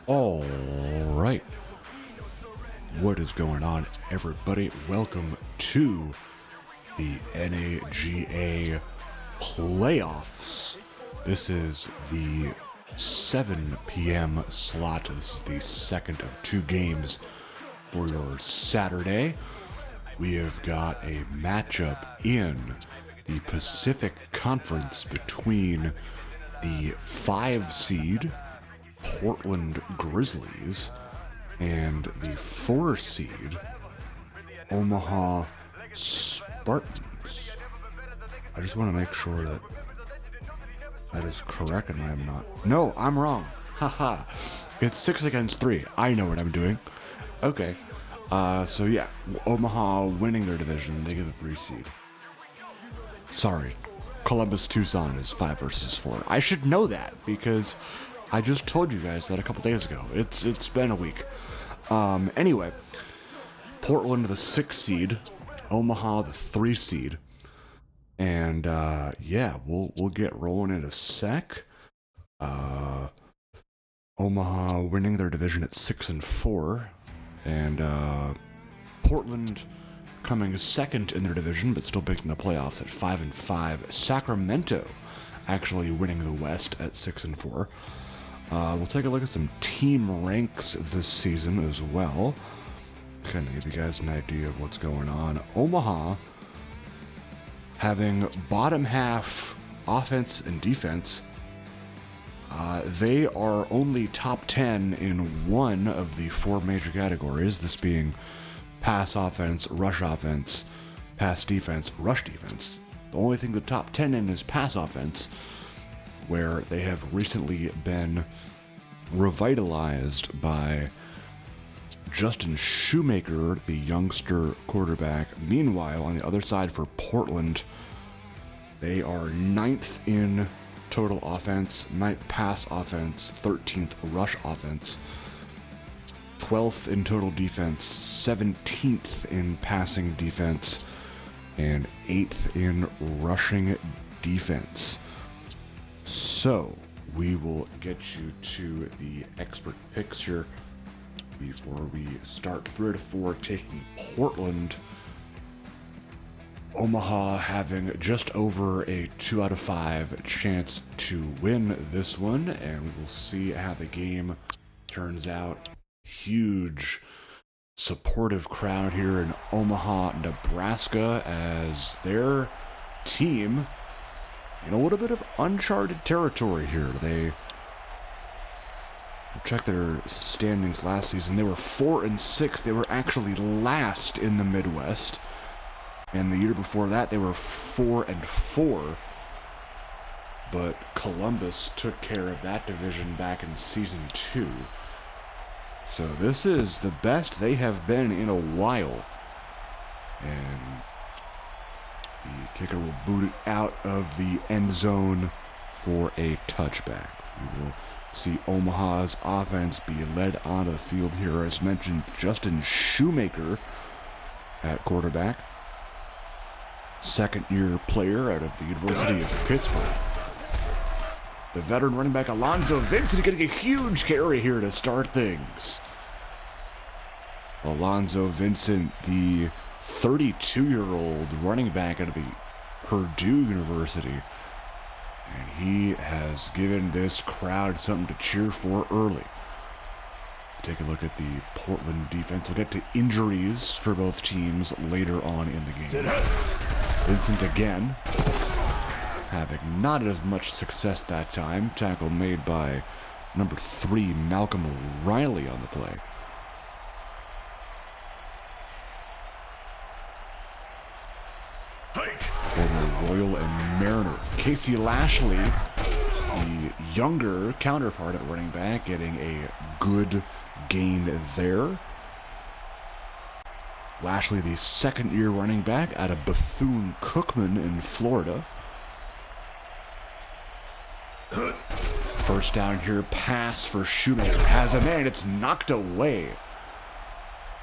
All right. What is going on, everybody? Welcome to the NAGA playoffs. This is the 7 p.m. slot. This is the second of two games for your Saturday. We have got a matchup in the Pacific Conference between the 5 seed Portland Grizzlies and the 4 seed Omaha Spartans. I just want to make sure that that is correct and I am not. No, I'm wrong. Haha. It's 6 against 3. I know what I'm doing. Okay. So yeah, Omaha winning their division. They get the 3 seed. Sorry. Columbus Tucson is 5 versus 4. I should know that because I just told you guys that a couple days ago. It's been a week. Anyway, Portland the 6 seed, Omaha the 3 seed, and yeah, we'll get rolling in a sec. Omaha winning their division at 6-4, and Portland coming second in their division, but still making the playoffs at 5-5. Sacramento actually winning the West at 6-4. We'll take a look at some team ranks this season as well. Kind of give you guys an idea of what's going on. Omaha having bottom half offense and defense. They are only top 10 in one of the 4 major categories, this being pass offense, pass defense, rush defense. The only thing the top 10 in is pass offense, where they have recently been revitalized by Justin Shoemaker, the youngster quarterback. Meanwhile, on the other side for Portland, they are 9th in total offense, 9th pass offense, 13th rush offense, 12th in total defense, 17th in passing defense, and 8th in rushing defense. So, we will get you to the expert picks here before we start 3-4, taking Portland. Omaha having just over a 2 out of 5 chance to win this one, and we'll see how the game turns out. Huge supportive crowd here in Omaha, Nebraska, as their team in a little bit of uncharted territory here. They check their standings last season. They were 4-6. They were actually last in the Midwest. And the year before that, they were 4-4. But Columbus took care of that division back in season 2. So this is the best they have been in a while. And the kicker will boot it out of the end zone for a touchback. We will see Omaha's offense be led onto the field here. As mentioned, Justin Shoemaker at quarterback. Second-year player out of the University of Pittsburgh. The veteran running back Alonzo Vincent getting a huge carry here to start things. Alonzo Vincent, the 32-year-old running back out of the Purdue University. And he has given this crowd something to cheer for early. Take a look at the Portland defense. We'll get to injuries for both teams later on in the game. Vincent again, having not as much success that time. Tackle made by number 3, Malcolm Riley on the play. Former Royal and Mariner Casey Lashley, the younger counterpart at running back, getting a good gain there. Lashley, the second-year running back out of Bethune-Cookman in Florida. First down here, pass for Shoemaker. Has a man, it's knocked away.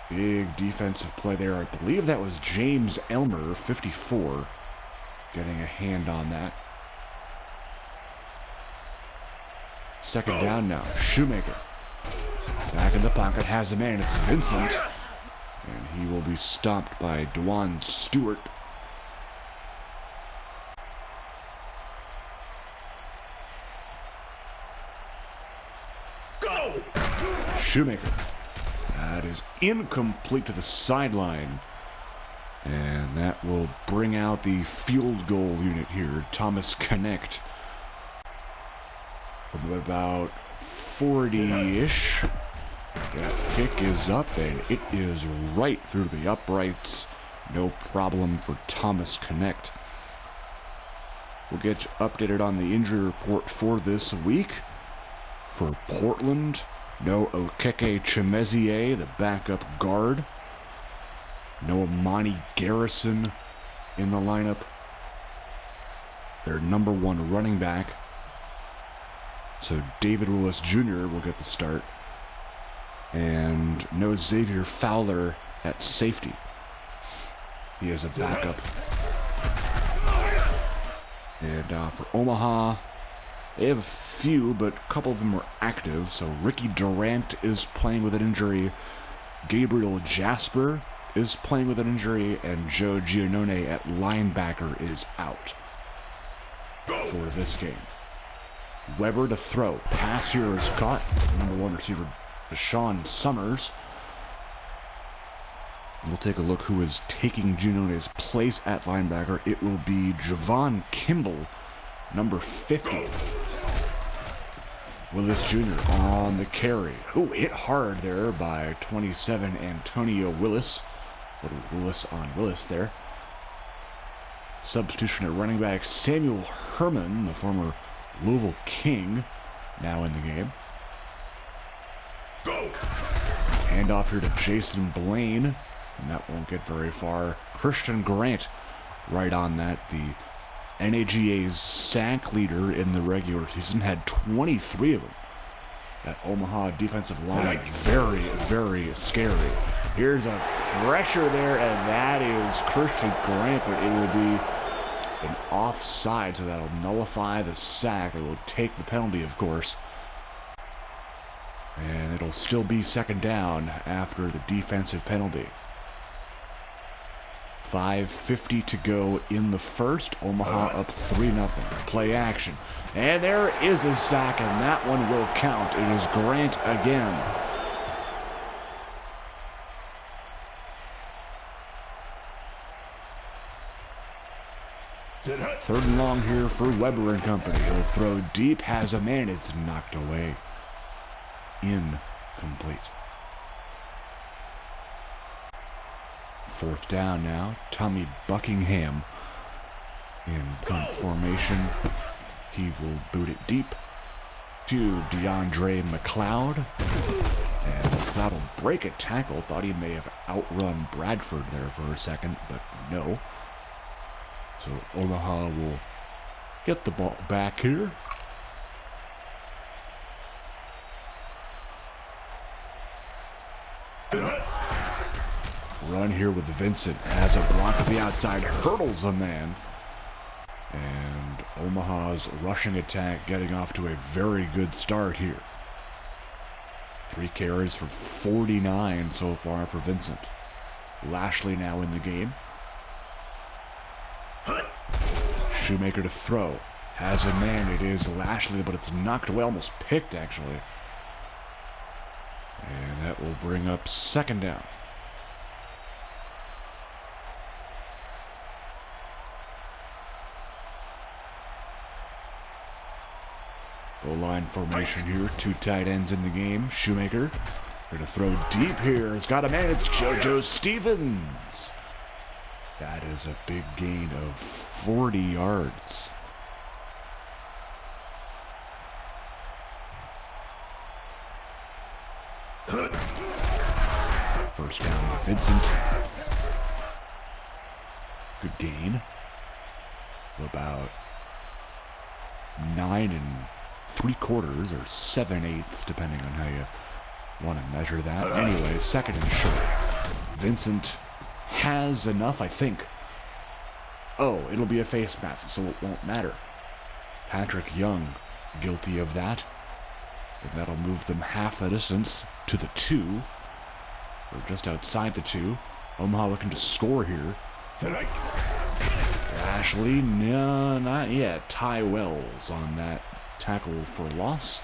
Big defensive play there. I believe that was James Elmer, 54, getting a hand on that. Second down now. Shoemaker back in the pocket, has a man, it's Vincent. And he will be stopped by Dwan Stewart. Go! Shoemaker. That is incomplete to the sideline. And that will bring out the field goal unit here. Thomas Connect. From about 40-ish. That kick is up, and it is right through the uprights. No problem for Thomas Connect. We'll get you updated on the injury report for this week. For Portland, no Okeke Chimezie, the backup guard. No Amani Garrison in the lineup. Their number one running back. So David Willis Jr. will get the start. And no Xavier Fowler at safety. He is a backup. And for Omaha, they have a few, but a couple of them are active. So Ricky Durant is playing with an injury. Gabriel Jasper is playing with an injury. And Joe Giannone at linebacker is out for this game. Weber to throw. Pass here is caught. Number one receiver, Deshaun Summers. We'll take a look who is taking Giannone's place at linebacker. It will be Javon Kimball, number 50. Willis Jr. on the carry. Ooh, hit hard there by 27 Antonio Willis. Little Willis on Willis there. Substitution at running back Samuel Herman, the former Louisville King, now in the game. Go! Handoff here to Jason Blaine, and that won't get very far. Christian Grant right on that. The NAGA's sack leader in the regular season had 23 of them. That Omaha defensive line, very, very scary. Here's a pressure there, and that is Christian Grant, but it will be an offside, so that'll nullify the sack. They will take the penalty, of course. And it'll still be second down after the defensive penalty. 5:50 to go in the first. Omaha up 3-0. Play action. And there is a sack, and that one will count. It is Grant again. Third and long here for Weber and company. He'll throw deep, has a man. It's knocked away. Incomplete. Fourth down now. Tommy Buckingham in punt formation. He will boot it deep to DeAndre McLeod. And McLeod will break a tackle. Thought he may have outrun Bradford there for a second, but no. So Omaha will get the ball back here. Run here with Vincent. Has a block to the outside. Hurdles a man. And Omaha's rushing attack getting off to a very good start here. 3 carries for 49 so far for Vincent. Lashley now in the game. Shoemaker to throw. Has a man. It is Lashley, but it's knocked away. Almost picked, actually. And that will bring up second down. Goal line formation here. 2 tight ends in the game. Shoemaker going to throw deep here. It's got a man. It's JoJo Stevens. That is a big gain of 40 yards. First down with Vincent. Good gain. About 9 3/4 or 7/8, depending on how you want to measure that. Anyway, second and short. Vincent has enough, I think. Oh, it'll be a face mask, so it won't matter. Patrick Young, guilty of that. And that'll move them half the distance to the 2. Or just outside the 2. Omaha looking to score here. Ashley, no, not yet. Ty Wells on that tackle for loss.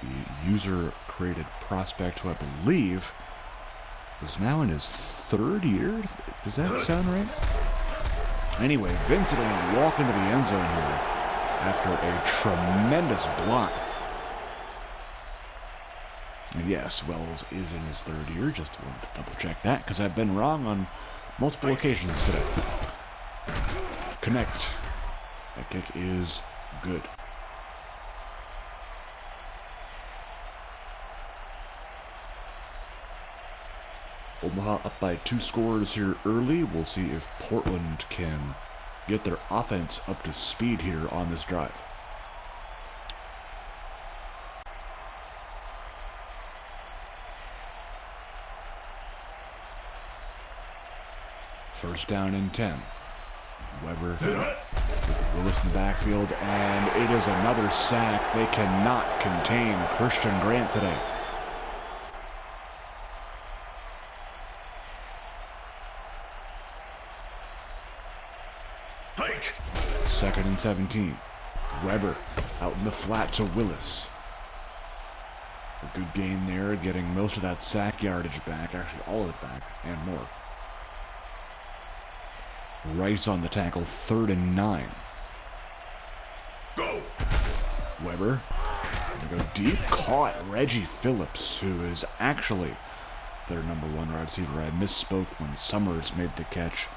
The user-created prospect, who I believe is now in his 3rd year. Does that sound right? Anyway, Vincent will walk into the end zone here after a tremendous block. And yes, Wells is in his 3rd year. Just wanted to double check that because I've been wrong on multiple occasions today. Connect. That kick is good. Omaha up by 2 scores here early. We'll see if Portland can get their offense up to speed here on this drive. First down and 10. Weber, Willis in the backfield, and it is another sack. They cannot contain Christian Grant today. Second and 17. Weber out in the flat to Willis. A good gain there, getting most of that sack yardage back, actually all of it back, and more. Rice on the tackle, 3rd and 9. Go! Weber, gonna go deep, caught Reggie Phillips, who is actually their number 1 wide receiver. I misspoke when Summers made the catch.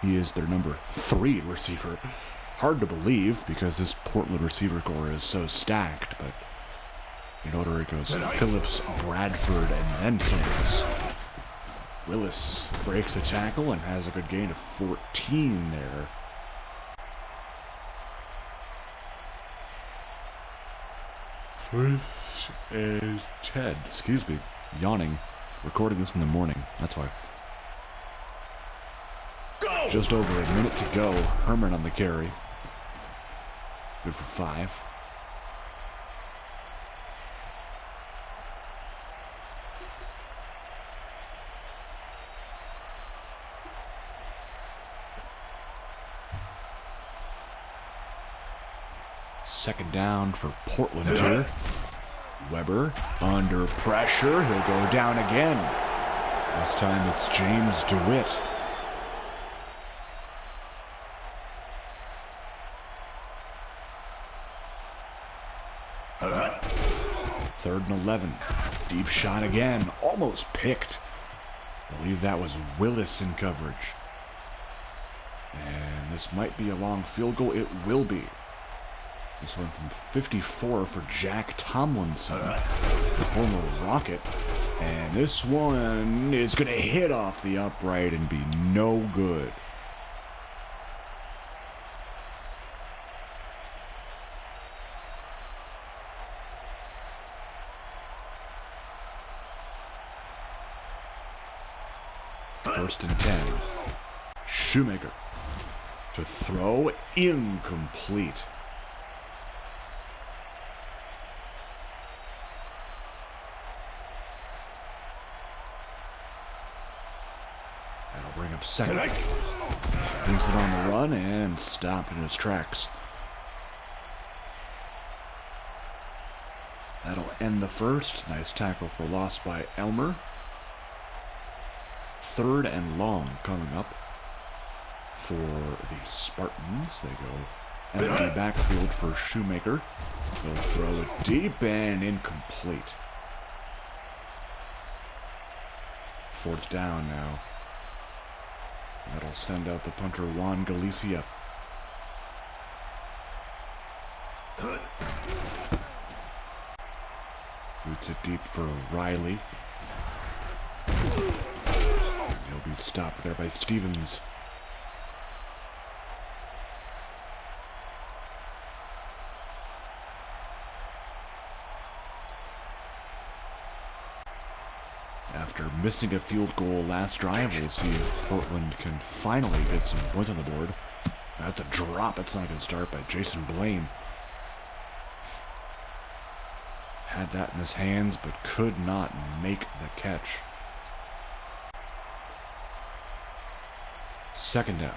He is their number 3 receiver. Hard to believe because this Portland receiver core is so stacked, but in order it goes Phillips, Bradford, and then Summers. Willis breaks the tackle and has a good gain of 14 there. First and 10. Excuse me. Yawning. Recording this in the morning. That's why. Go! Just over a minute to go. Herman on the carry. Good for 5. Second down for Portland here. Weber under pressure. He'll go down again. This time it's James DeWitt. Third and 11. Deep shot again. Almost picked. I believe that was Willis in coverage. And this might be a long field goal. It will be. This one from 54 for Jack Tomlinson, the former Rocket. And this one is going to hit off the upright and be no good. First and 10. Shoemaker to throw, incomplete. That'll bring up second. Brings it on the run and stopped in his tracks. That'll end the first. Nice tackle for loss by Elmer. Third and long coming up for the Spartans. They go empty backfield for Shoemaker. They'll throw it deep and incomplete. Fourth down now. That'll send out the punter Juan Galicia. Boots it deep for Riley. He'll be stopped there by Stevens. After missing a field goal last drive, we'll see if Portland can finally get some points on the board. That's a drop. That's not a good start by Jason Blaine. Had that in his hands, but could not make the catch. Second down.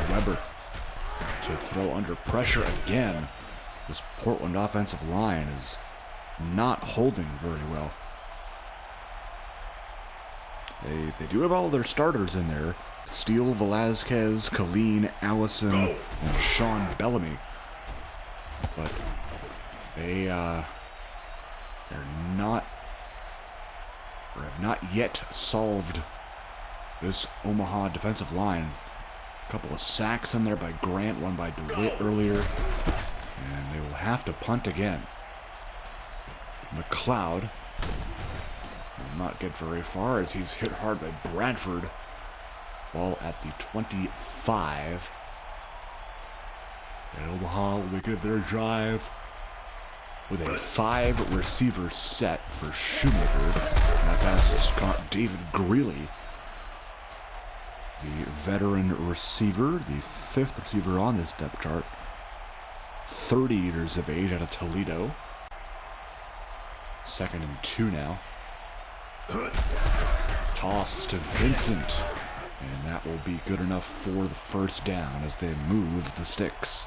Weber to throw under pressure again. This Portland offensive line is not holding very well. They do have all their starters in there. Steele, Velazquez, Colleen, Allison, and Sean Bellamy. But they're not, or have not yet solved this Omaha defensive line. A couple of sacks in there by Grant, one by DeWitt earlier. And they will have to punt again. McLeod will not get very far as he's hit hard by Bradford. Ball at the 25. And Omaha will begin their drive with a 5-receiver set for Shoemaker. That pass is caught David Greeley, the veteran receiver, the 5th receiver on this depth chart. 30 years of age out of Toledo. 2nd and 2 now. Toss to Vincent. And that will be good enough for the first down as they move the sticks.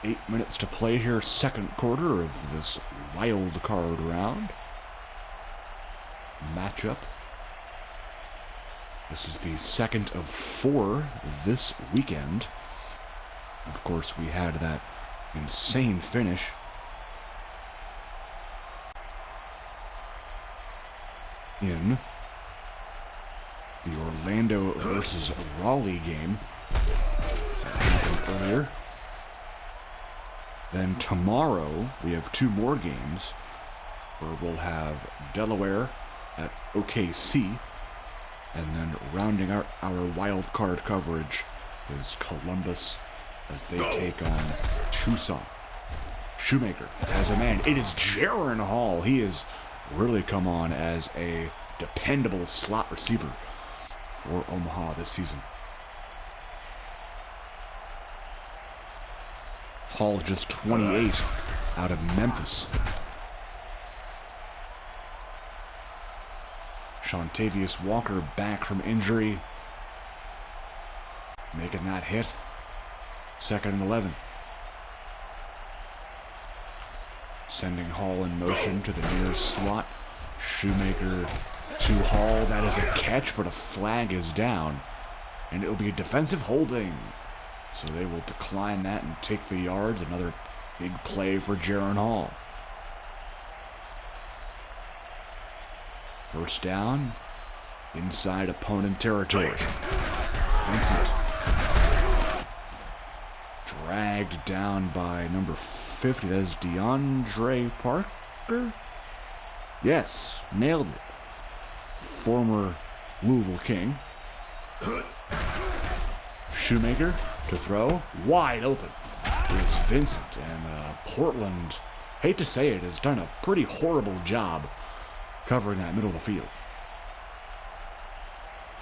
8 minutes to play here, second quarter of this wild card round. Matchup. This is the second of 4 this weekend. Of course, we had that insane finish in the Orlando versus Raleigh game that happened earlier. Then tomorrow we have 2 more games where we'll have Delaware at OKC, and then rounding out our wild card coverage is Columbus as they take on Tucson. Shoemaker has a man. It is Jaron Hall. He has really come on as a dependable slot receiver for Omaha this season. Hall just 28 out of Memphis. Shontavious Walker back from injury, making that hit. 2nd and 11. Sending Hall in motion to the near slot. Shoemaker to Hall. That is a catch, but a flag is down. And it will be a defensive holding. So they will decline that and take the yards. Another big play for Jaron Hall. First down, inside opponent territory. Vincent. Dragged down by number 50. That is DeAndre Parker? Yes, nailed it. Former Louisville King. Shoemaker to throw. Wide open is Vincent. And Portland, hate to say it, has done a pretty horrible job covering that middle of the field.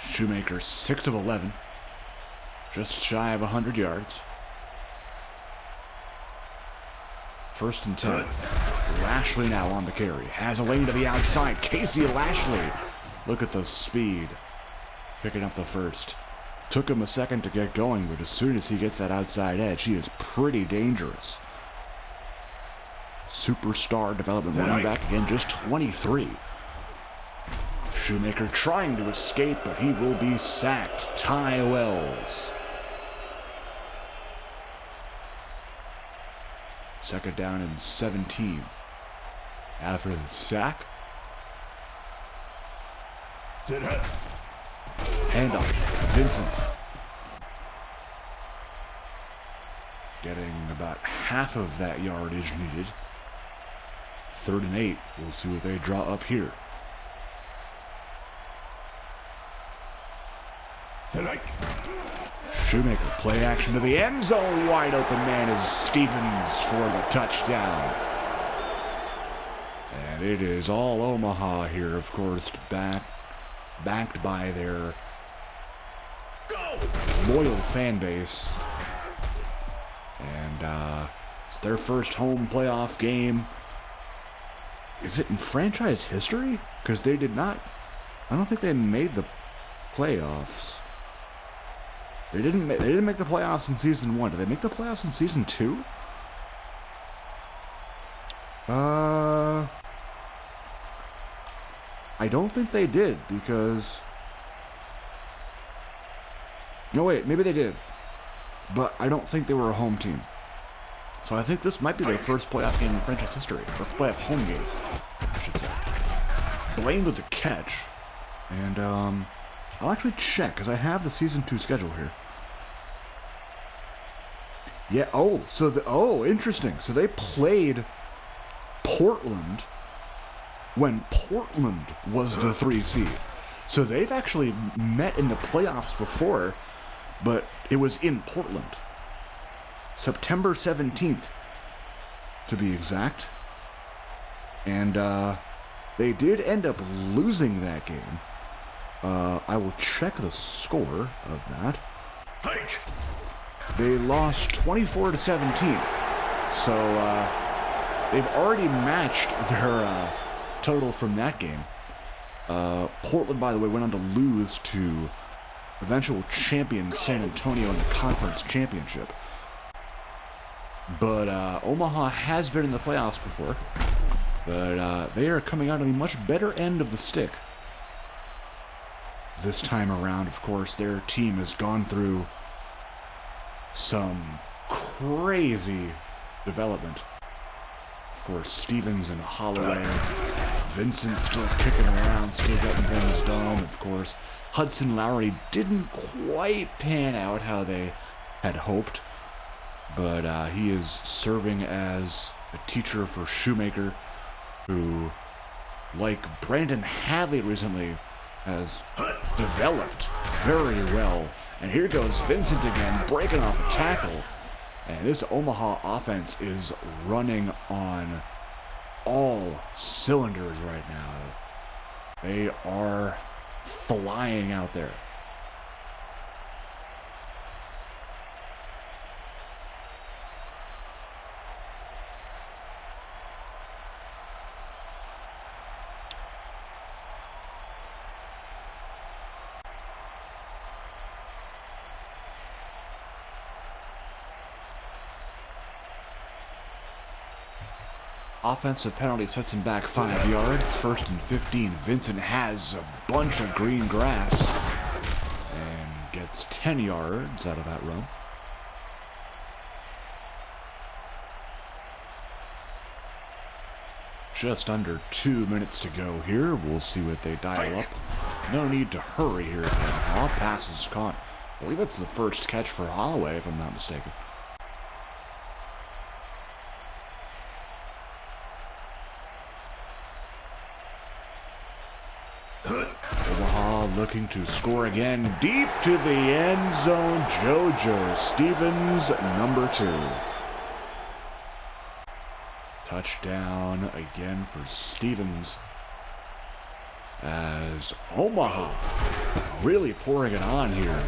Shoemaker 6 of 11. Just shy of 100 yards. 1st and 10. Lashley now on the carry. Has a lane to the outside. Casey Lashley. Look at the speed. Picking up the first. Took him a second to get going, but as soon as he gets that outside edge, he is pretty dangerous. Superstar development running back again, just 23. Shoemaker trying to escape, but he will be sacked. Ty Wells. 2nd down and 17. After the sack. Handoff. Vincent. Getting about half of that yardage needed. 3rd and 8. We'll see what they draw up here. Shoemaker, play action to the end zone. Wide open man is Stevens for the touchdown. And it is all Omaha here, of course, backed by their loyal fan base. And it's their first home playoff game. Is it in franchise history? Because they did not... I don't think they made the playoffs. They didn't make the playoffs in season 1. Did they make the playoffs in season 2? I don't think they did, because... No, wait, maybe they did. But I don't think they were a home team. So I think this might be their first playoff game in franchise history. Or playoff home game, I should say. Blaine with the catch. And, I'll actually check, because I have the Season 2 schedule here. Yeah, interesting. So they played Portland when Portland was the 3 seed. So they've actually met in the playoffs before, but it was in Portland. September 17th, to be exact. And they did end up losing that game. I will check the score of that. They lost 24-17. So they've already matched their total from that game. Portland, by the way, went on to lose to eventual champion San Antonio in the conference championship. But Omaha has been in the playoffs before. But they are coming out on the much better end of the stick. This time around, of course, their team has gone through some crazy development. Of course, Stevens and Holloway. Vincent still kicking around, still getting things done, of course. Hudson Lowry didn't quite pan out how they had hoped, but he is serving as a teacher for Shoemaker, who, like Brandon Hadley recently, has developed very well. And here goes Vincent again, breaking off a tackle. And this Omaha offense is running on all cylinders right now. They are flying out there. Offensive penalty sets him back 5 yards. 1st and 15. Vincent has a bunch of green grass and gets 10 yards out of that run. Just under 2 minutes to go here. We'll see what they dial up. No need to hurry here. All passes caught. I believe it's the first catch for Holloway, if I'm not mistaken. Omaha looking to score again, deep to the end zone. JoJo Stevens, number 2. Touchdown again for Stevens, as Omaha really pouring it on here,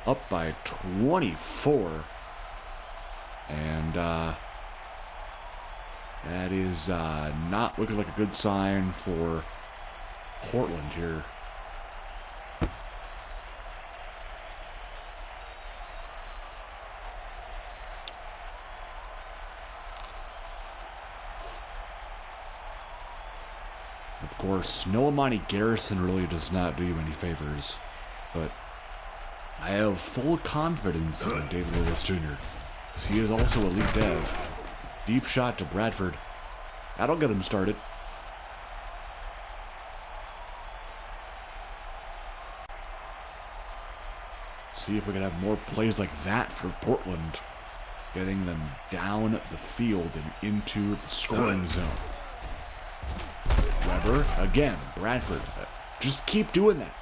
up by 24. And that is not looking like a good sign for Portland here. Of course, no Amani Garrison really does not do you any favors, but I have full confidence in David Willis Jr., because he is also elite dev. Deep shot to Bradford. That'll get him started. See if we can have more plays like that for Portland, getting them down the field and into the scoring zone. Weber, again, Bradford, just keep doing that.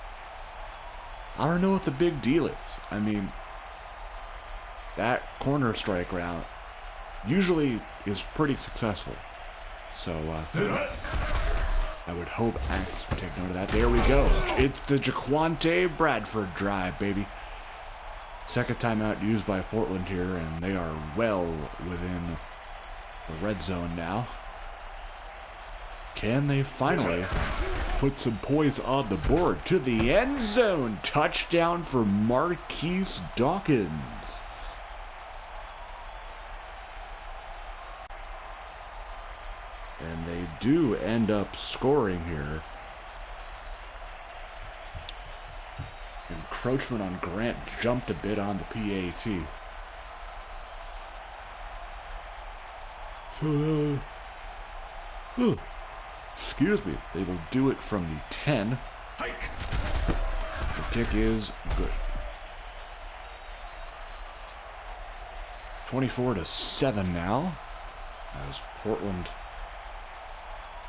I don't know what the big deal is. I mean, that corner strike route usually is pretty successful. So, I would hope Axe would take note of that. There we go. It's the Jaquante Bradford drive, baby. Second timeout used by Portland here, and they are well within the red zone now. Can they finally put some points on the board? To the end zone. Touchdown for Marquise Dawkins. And they do end up scoring here. Encroachment on Grant jumped a bit on the PAT. So, excuse me, they will do it from the 10. The kick is good. 24-7 now, as Portland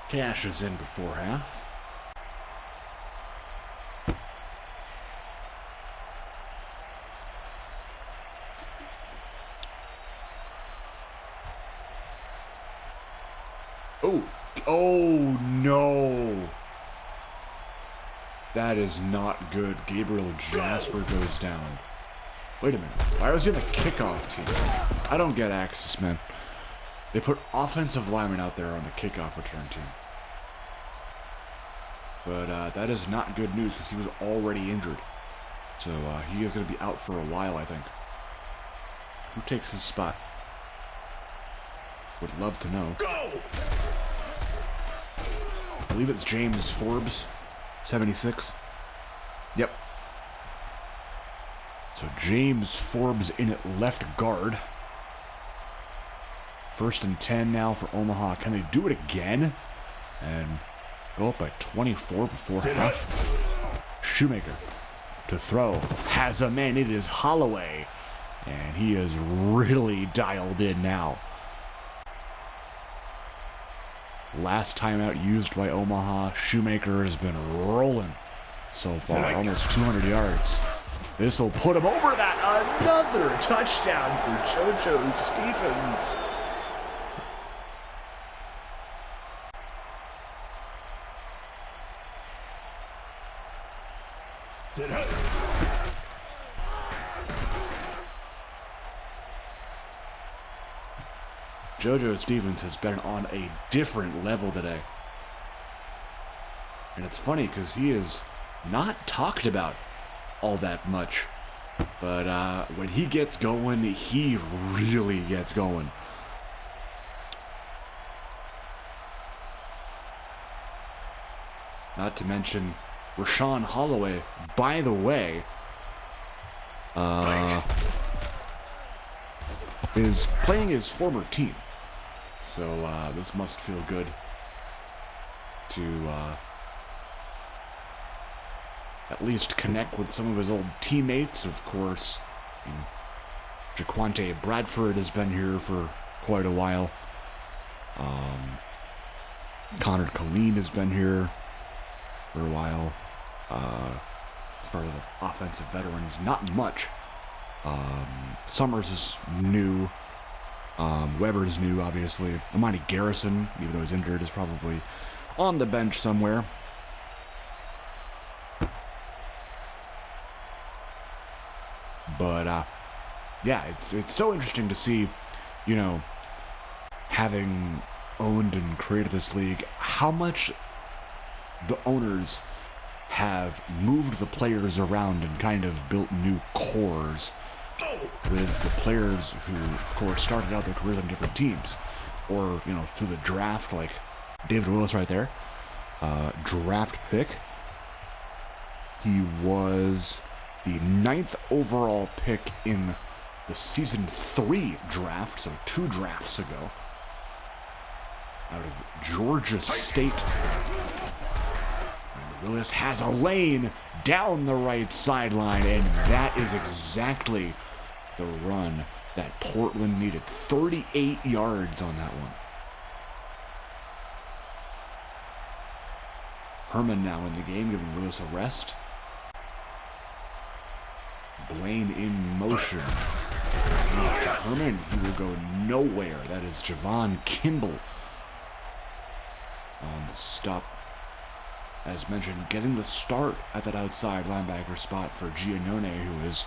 cashes in before half. Oh no! That is not good. Gabriel Jasper goes down. Wait a minute. Why was he on the kickoff team? I don't get access, man. They put offensive linemen out there on the kickoff return team. But that is not good news because he was already injured. So he is going to be out for a while, I think. Who takes his spot? Would love to know. Go! I believe it's James Forbes, 76. Yep. So James Forbes in at left guard. 1st and 10 now for Omaha. Can they do it again? And go up by 24 before half. Shoemaker to throw. Has a man. It is Holloway. And he is really dialed in now. Last timeout used by Omaha. Shoemaker has been rolling so far, almost 200 yards. This will put him over that. Another touchdown for JoJo Stephens. JoJo Stephens has been on a different level today. And it's funny because he is not talked about all that much. But when he gets going, he really gets going. Not to mention Rashawn Holloway, by the way, is playing his former team. So this must feel good to at least connect with some of his old teammates. Of course, Jaquante Bradford has been here for quite a while. Connor Colleen has been here for a while. As far as the offensive veterans, not much. Summers is new. Weber's new, obviously. Amani Garrison, even though he's injured, is probably on the bench somewhere. But, yeah, it's so interesting to see, you know, having owned and created this league, how much the owners have moved the players around and kind of built new cores with the players who, of course, started out their careers on different teams. Or, you know, through the draft, like David Willis right there. Draft pick. He was the 9th overall pick in the Season 3 draft, so 2 drafts ago. Out of Georgia State. And Willis has a lane down the right sideline, and that is exactly the run that Portland needed. 38 yards on that one. Herman now in the game, giving Willis a rest. Blaine in motion. To Herman, he will go nowhere. That is Javon Kimball on the stop. As mentioned, getting the start at that outside linebacker spot for Giannone, who is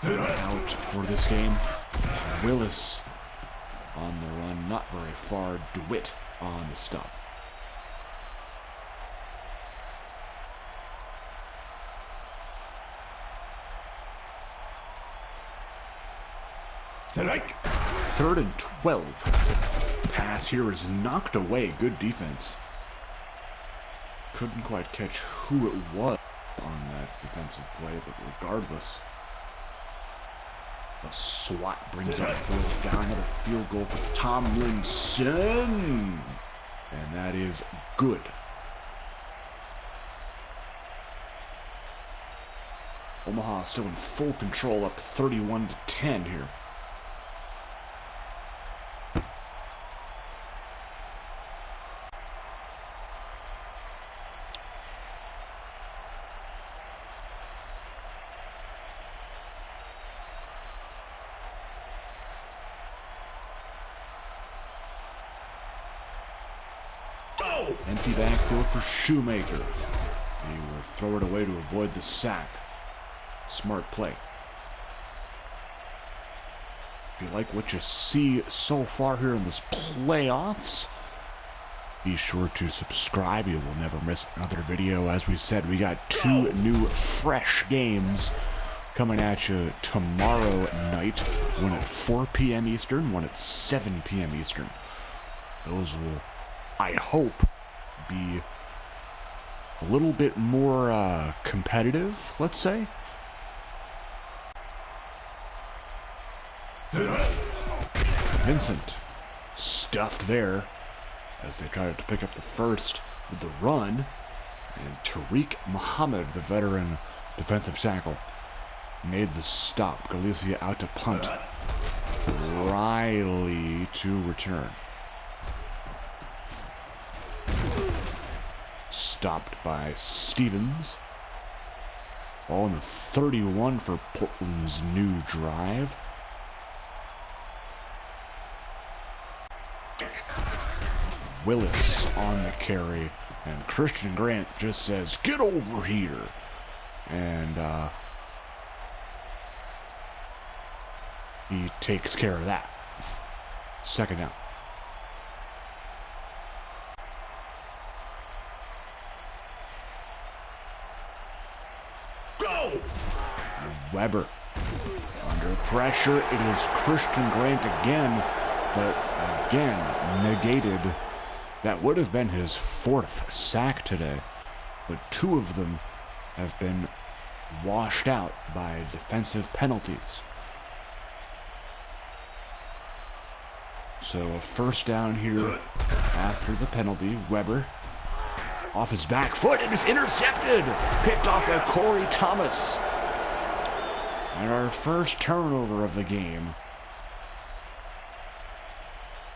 out for this game. Willis on the run, not very far. DeWitt on the stop. Third and 12. Pass here is knocked away. Good defense. Couldn't quite catch who it was on that defensive play, but regardless, a swat brings up fourth down. Another field goal for Tomlinson. And that is good. Omaha still in full control, up 31-10 here. Empty backfield for Shoemaker. He will throw it away to avoid the sack. Smart play. If you like what you see so far here in this playoffs, be sure to subscribe. You will never miss another video. As we said, we got 2 new fresh games coming at you tomorrow night. One at 4 p.m. Eastern, one at 7 p.m. Eastern. Those will, I hope, be a little bit more competitive, let's say. Vincent stuffed there as they tried to pick up the first with the run. And Tariq Muhammad, the veteran defensive tackle, made the stop. Galicia out to punt. Riley to return. Stopped by Stevens. Ball in the 31 for Portland's new drive. Willis on the carry, and Christian Grant just says, "Get over here." And he takes care of that. Second down. Weber under pressure. It is Christian Grant again, but again negated. That would have been his 4th sack today, but 2 of them have been washed out by defensive penalties. So a first down here after the penalty. Weber off his back foot and is intercepted. Picked off by Corey Thomas. And our first turnover of the game.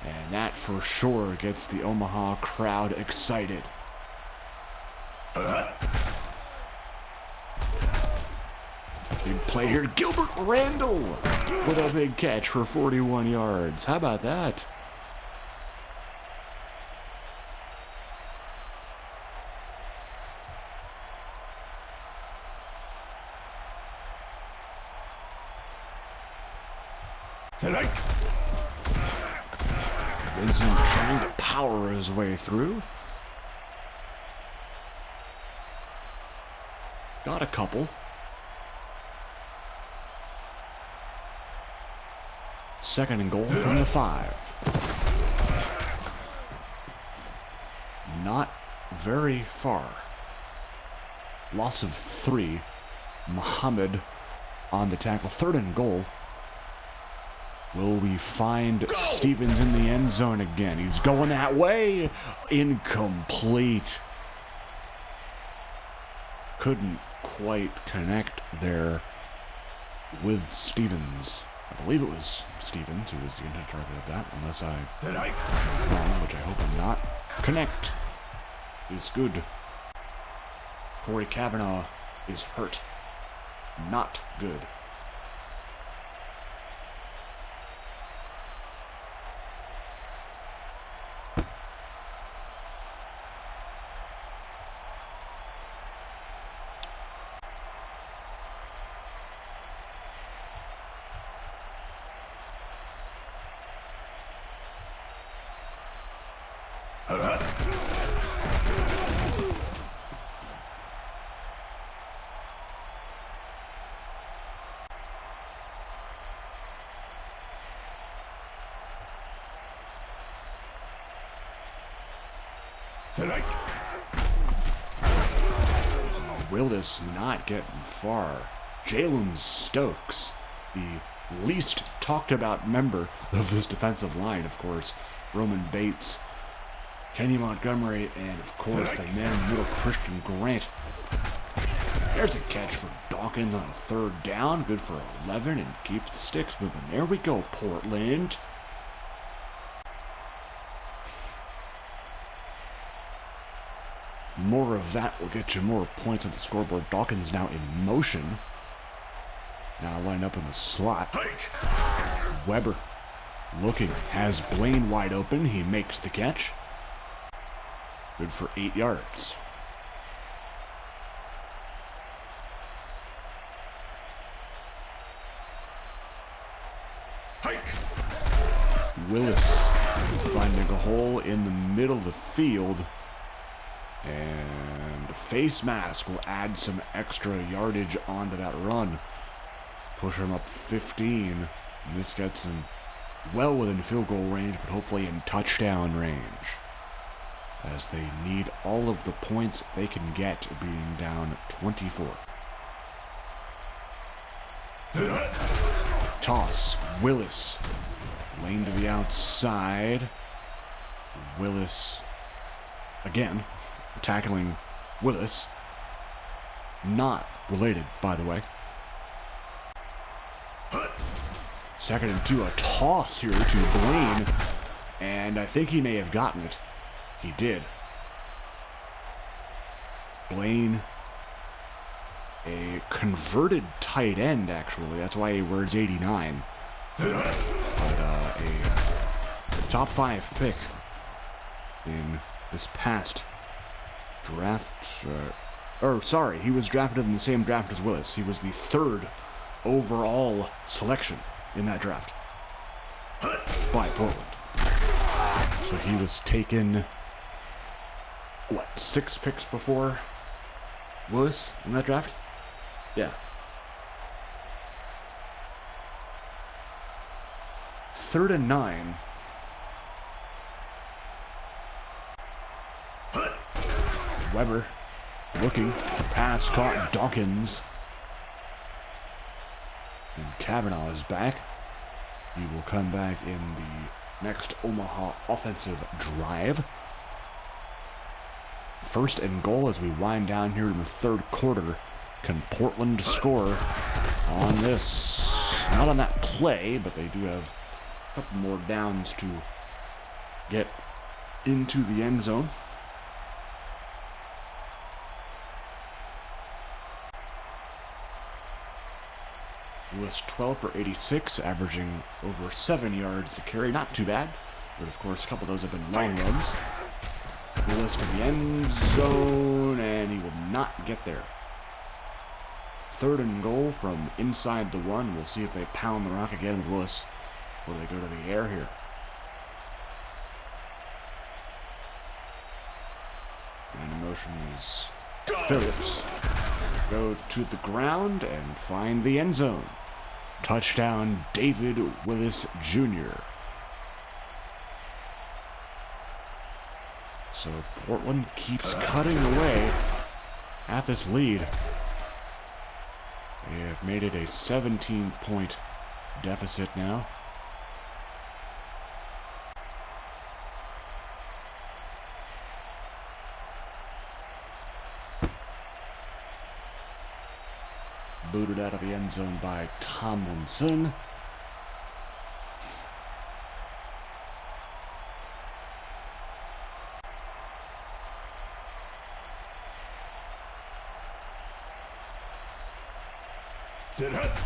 And that for sure gets the Omaha crowd excited. Big play here. Gilbert Randall with a big catch for 41 yards. How about that? Vincent trying to power his way through. Got a couple. Second and goal from the 5. Not very far. Loss of 3. Muhammad on the tackle. Third and goal. Will we find Stevens in the end zone again? He's going that way. Incomplete. Couldn't quite connect there with Stevens. I believe it was Stevens who was the intended target of that, unless I'm wrong, which I hope I'm not. Connect is good. Corey Cavanaugh is hurt. Not good. Willis not getting far. Jalen Stokes, the least talked about member of this defensive line, of course. Roman Bates, Kenny Montgomery, and of course the man in the middle, Christian Grant. There's a catch for Dawkins on a third down. Good for 11 and keeps the sticks moving. There we go, Portland. More of that will get you more points on the scoreboard. Dawkins now in motion. Now lined up in the slot. Weber looking, has Blaine wide open. He makes the catch. Good for 8 yards. Willis finding a hole in the middle of the field. And a face mask will add some extra yardage onto that run. Push him up 15. And this gets him well within field goal range, but hopefully in touchdown range, as they need all of the points they can get, being down 24. Toss. Willis. Lane to the outside. Willis again. Tackling Willis. Not related, by the way. 2nd and 2, a toss here to Blaine. And I think he may have gotten it. He did. Blaine, a converted tight end, actually. That's why he wears 89. But a top 5 pick in this past draft. He was drafted in the same draft as Willis. He was the 3rd overall selection in that draft by Portland. So he was taken, 6 picks before Willis in that draft? Yeah. 3rd and 9. Weber looking, pass caught. Dawkins. And Kavanaugh is back. He will come back in the next Omaha offensive drive. 1st and goal as we wind down here in the 3rd quarter. Can Portland score on this? Not on that play, but they do have a couple more downs to get into the end zone. Willis 12 for 86, averaging over 7 yards a carry. Not too bad, but of course a couple of those have been long runs. Willis to the end zone, and he will not get there. 3rd and goal from inside the 1. We'll see if they pound the rock again with Willis, or they go to the air here. And in motion is Phillips. Go to the ground and find the end zone. Touchdown, David Willis Jr. So Portland keeps cutting away at this lead. They have made it a 17-point deficit now. Booted out of the end zone by Tomlinson. Sit up.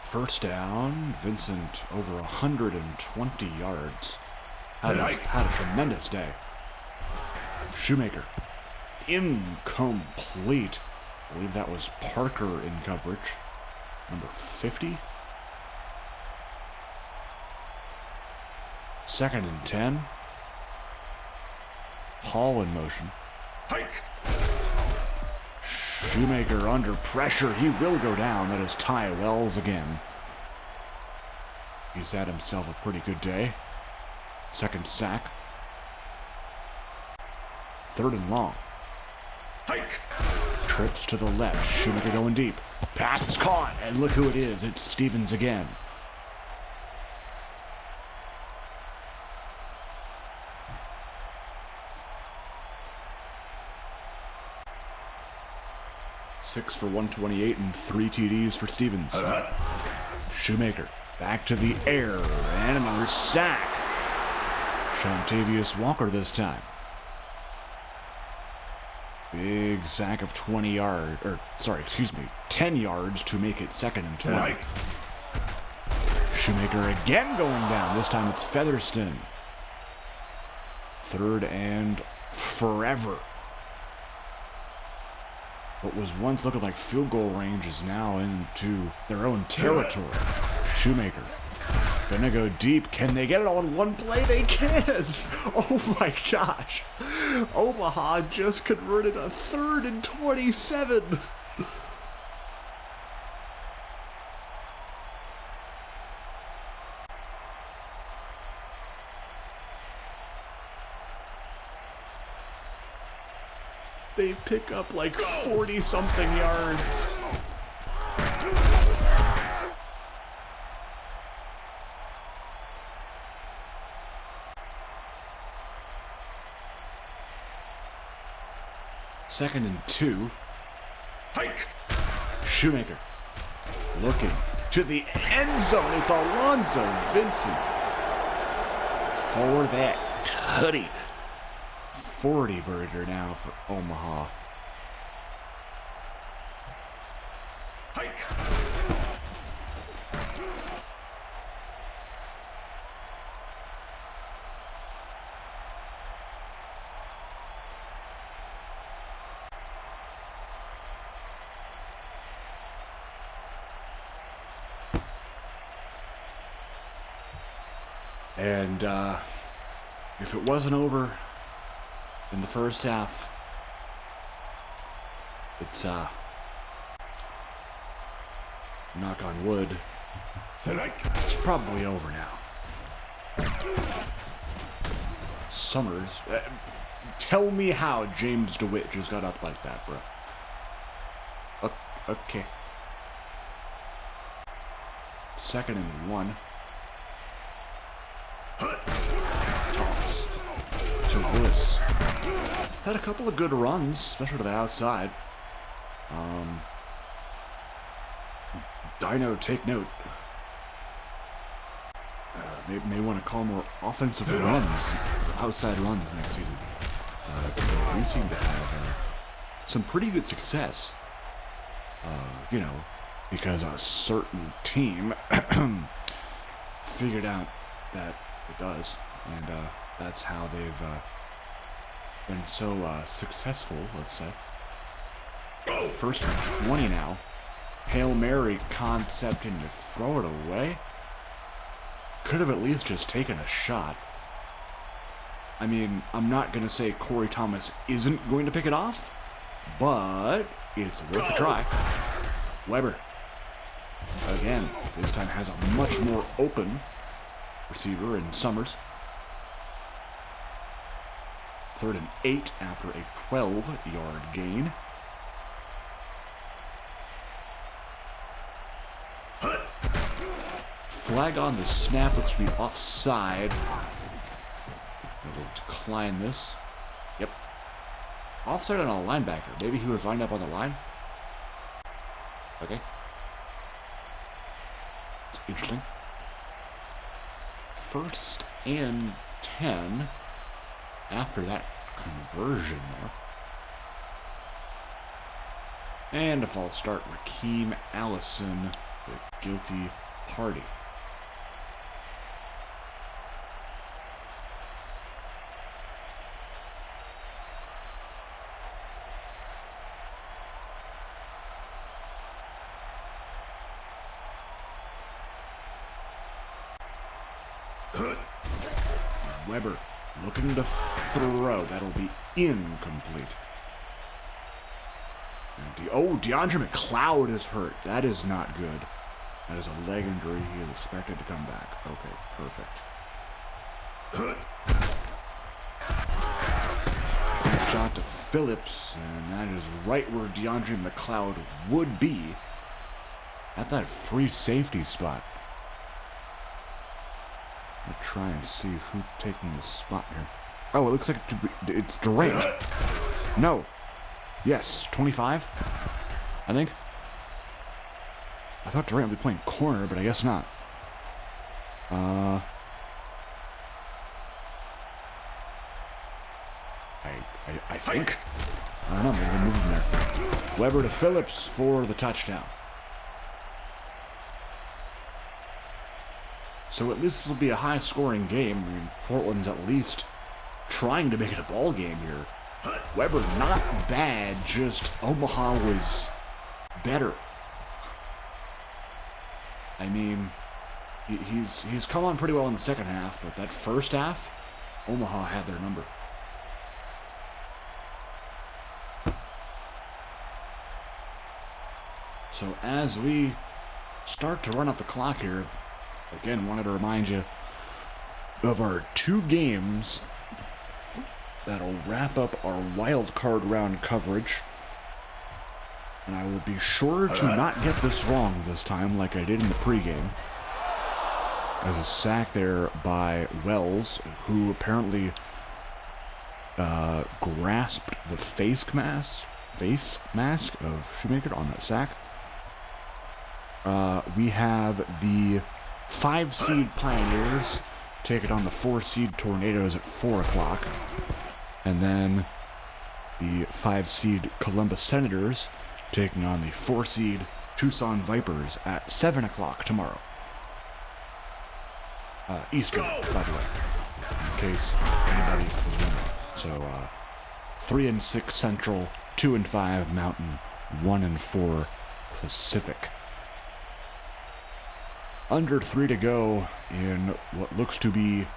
First down, Vincent over 120 yards. Had a tremendous day. Shoemaker, incomplete. I believe that was Parker in coverage. Number 50. 2nd and 10. Hall in motion. Hike. Shoemaker under pressure. He will go down. That is Ty Wells again. He's had himself a pretty good day. 2nd sack. 3rd and long. Hike. Trips to the left. Shoemaker going deep. Pass is caught. And look who it is. It's Stevens again. Six for 128 and 3 TDs for Stevens. Shoemaker back to the air and another sack. Shantavius Walker this time. Big sack of 10 yards to make it 2nd and 20. Shoemaker again going down. This time it's Featherston. 3rd and forever. What was once looking like field goal range is now into their own territory. Shoemaker gonna go deep. Can they get it all in one play? They can! Oh my gosh. Omaha just converted a 3rd and 27. They pick up like 40-something yards. Second and 2. Hike. Shoemaker looking to the end zone. It's Alonzo Vincent for that tutty. 40-burger now for Omaha. Hike. And if it wasn't over in the first half, it's knock on wood, it's probably over now. Summers, tell me how James DeWitt just got up like that, bro. Okay. 2nd and 1. Toss to Willis. Had a couple of good runs, especially to the outside. Dino, take note. May want to call more offensive runs, outside runs next season. We seem to have some pretty good success. Because a certain team figured out that it does, and that's how they've been so successful, let's say. 1st and 20 now. Hail Mary concept, and you throw it away. Could have at least just taken a shot. I mean, I'm not going to say Corey Thomas isn't going to pick it off, but it's worth a try. Weber, again, this time has a much more open receiver in Summers. 3rd and 8 after a 12-yard gain. Flag on the snap, looks to be offside. We'll decline this. Yep. Offside on a linebacker. Maybe he was lined up on the line. Okay. It's interesting. 1st and 10 after that conversion there. And a false start. Rakeem Allison the guilty party. Weber looking to throw. That'll be incomplete. And DeAndre McLeod is hurt. That is not good. That is a leg injury. He is expected to come back. Okay, perfect. Shot to Phillips, and that is right where DeAndre McLeod would be at that free safety spot. I'll try and see who's taking the spot here. Oh, it looks like it's Durant. No. Yes, 25, I think. I thought Durant would be playing corner, but I guess not. I think. I don't know, maybe they're moving there. Weber to Phillips for the touchdown. So at least this will be a high-scoring game. I mean, Portland's at least trying to make it a ball game here. Weber not bad, just Omaha was better. I mean, he's come on pretty well in the second half, but that first half, Omaha had their number. So as we start to run up the clock here, again, wanted to remind you of our 2 games that'll wrap up our wild card round coverage. And I will be sure to not get this wrong this time like I did in the pregame. There's a sack there by Wells, who apparently grasped the face mask of Shoemaker on that sack. We have the 5-seed Pioneers taking on the 4-seed Tornadoes at 4 o'clock. And then the 5-seed Columbus Senators taking on the 4-seed Tucson Vipers at 7 o'clock tomorrow. Eastern, by the way, in case anybody was wondering. So, 3-6 Central, 2-5 Mountain, 1-4 Pacific. Under 3 to go in what looks to be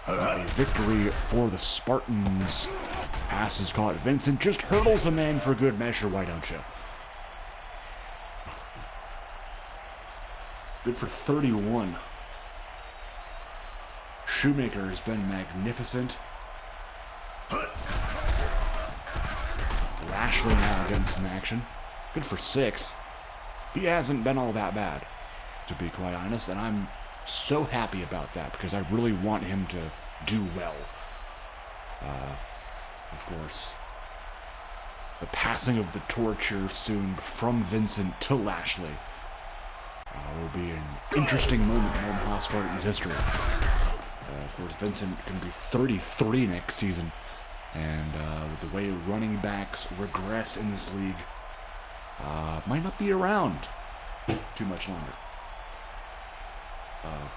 a victory for the Spartans. Pass is caught. Vincent just hurdles the man for good measure. Why don't you? Good for 31. Shoemaker has been magnificent. Lashley now getting some action. Good for 6. He hasn't been all that bad, to be quite honest, and I'm so happy about that because I really want him to do well. Of course, the passing of the torch here soon from Vincent to Lashley will be an interesting moment in Omaha Spartans history. Of course, Vincent can be 33 next season, and with the way running backs regress in this league, might not be around too much longer.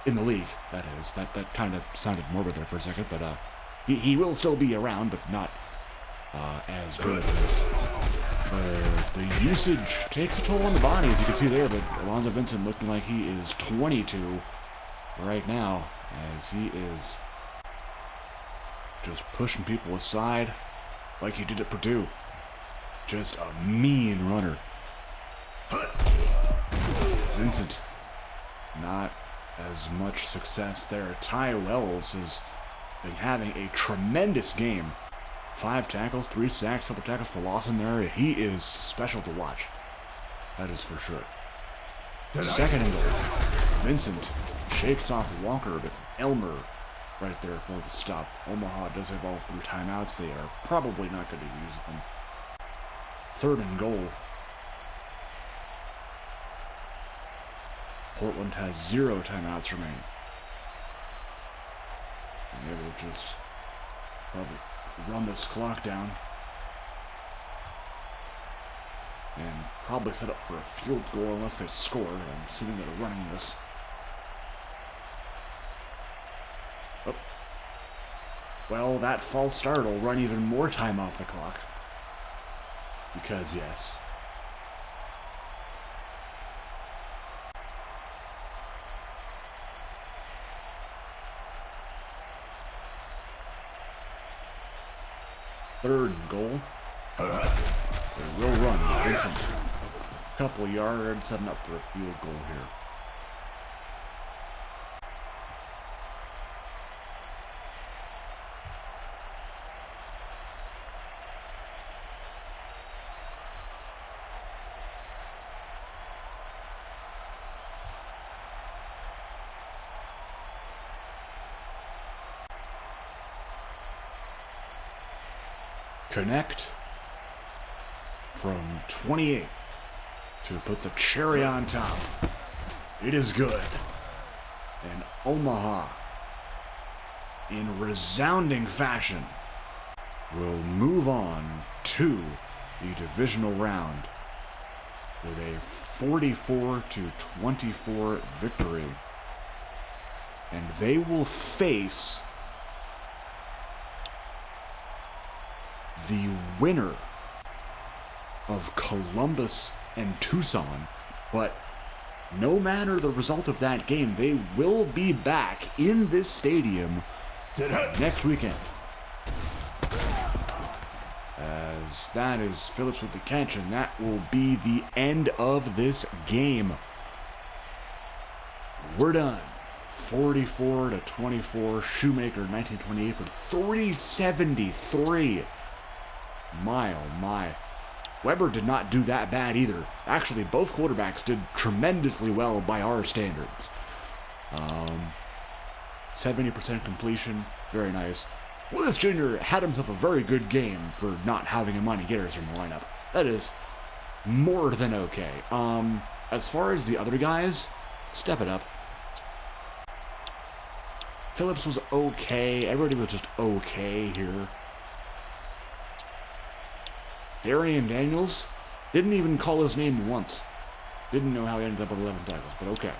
In the league, that is. That kind of sounded morbid there for a second, but he will still be around, but not as good as the usage takes a toll on the body, as you can see there. But Alonzo Vincent looking like he is 22 right now, as he is just pushing people aside like he did at Purdue. Just a mean runner. Vincent, not as much success there. Ty Wells has been having a tremendous game. 5 tackles, 3 sacks, couple tackles for loss in there. He is special to watch. That is for sure. Second and goal. Vincent shakes off Walker, but Elmer right there for the stop. Omaha does have all 3 timeouts. They are probably not going to use them. Third and goal. Portland has 0 timeouts remaining. And they will just probably run this clock down. and probably set up for a field goal unless they score. I'm assuming they're running this. Oh. Well, that false start will run even more time off the clock. Because, yes. Third and goal. They will run. Vincent. A couple yards, setting up for a field goal here. Connect from 28 to put the cherry on top. It is good. And Omaha, in resounding fashion, will move on to the divisional round with a 44-24 victory. And they will face the winner of Columbus and Tucson, but no matter the result of that game, they will be back in this stadium next weekend. As that is Phillips with the catch, and that will be the end of this game. We're done. 44-24, Shoemaker 1928 for 373. My oh my. Weber did not do that bad either. Actually, both quarterbacks did tremendously well by our standards. 70% completion, very nice. Willis Jr. had himself a very good game for not having Imani Garrison in the lineup. That is more than okay. As far as the other guys, step it up. Phillips was okay. Everybody was just okay here. Darian Daniels didn't even call his name once. Didn't know how he ended up with 11 tackles, but okay.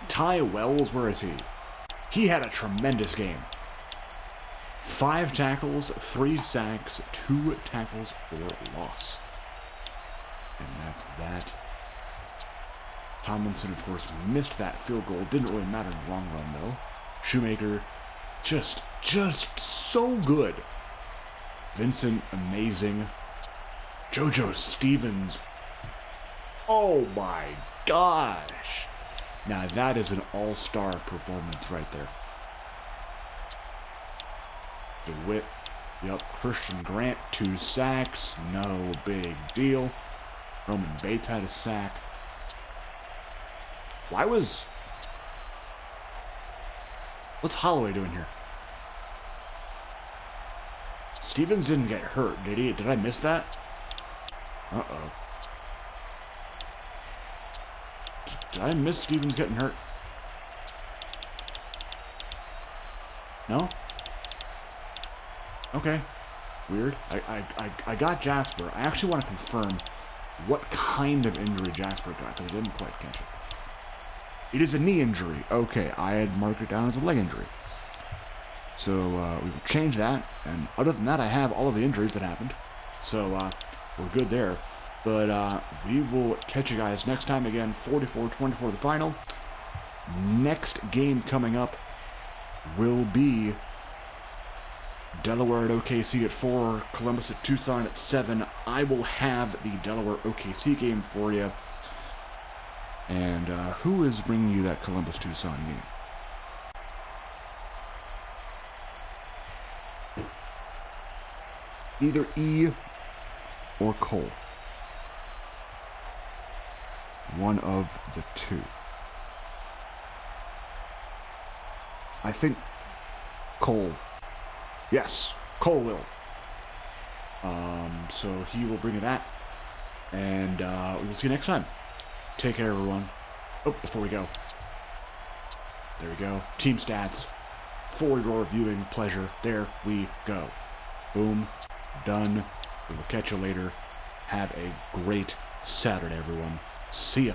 Ty Wells, where is he? He had a tremendous game. 5 tackles, 3 sacks, 2 tackles for loss. And that's that. Tomlinson, of course, missed that field goal. Didn't really matter in the long run, though. Shoemaker, just so good. Vincent, amazing. JoJo Stevens. Oh my gosh. Now that is an all-star performance right there. DeWitt. Yep. Christian Grant, 2 sacks. No big deal. Roman Bates had a sack. What's Holloway doing here? Stevens didn't get hurt, did he? Did I miss that? Uh-oh. Did I miss Stevens getting hurt? No? Okay. Weird. I got Jasper. I actually want to confirm what kind of injury Jasper got, because I didn't quite catch it. It is a knee injury. Okay, I had marked it down as a leg injury. So we will change that, and other than that, I have all of the injuries that happened. So we're good there. But we will catch you guys next time again. 44-24 the final. Next game coming up will be Delaware at OKC at 4, Columbus at Tucson at 7. I will have the Delaware OKC game for you. And who is bringing you that Columbus-Tucson game? Either E or Cole. One of the two. I think Cole. Yes, Cole will. So he will bring you that. And we will see you next time. Take care, everyone. Oh, before we go. There we go. Team stats. For your viewing pleasure. There we go. Boom. Done. We will catch you later. Have a great Saturday, everyone. See ya.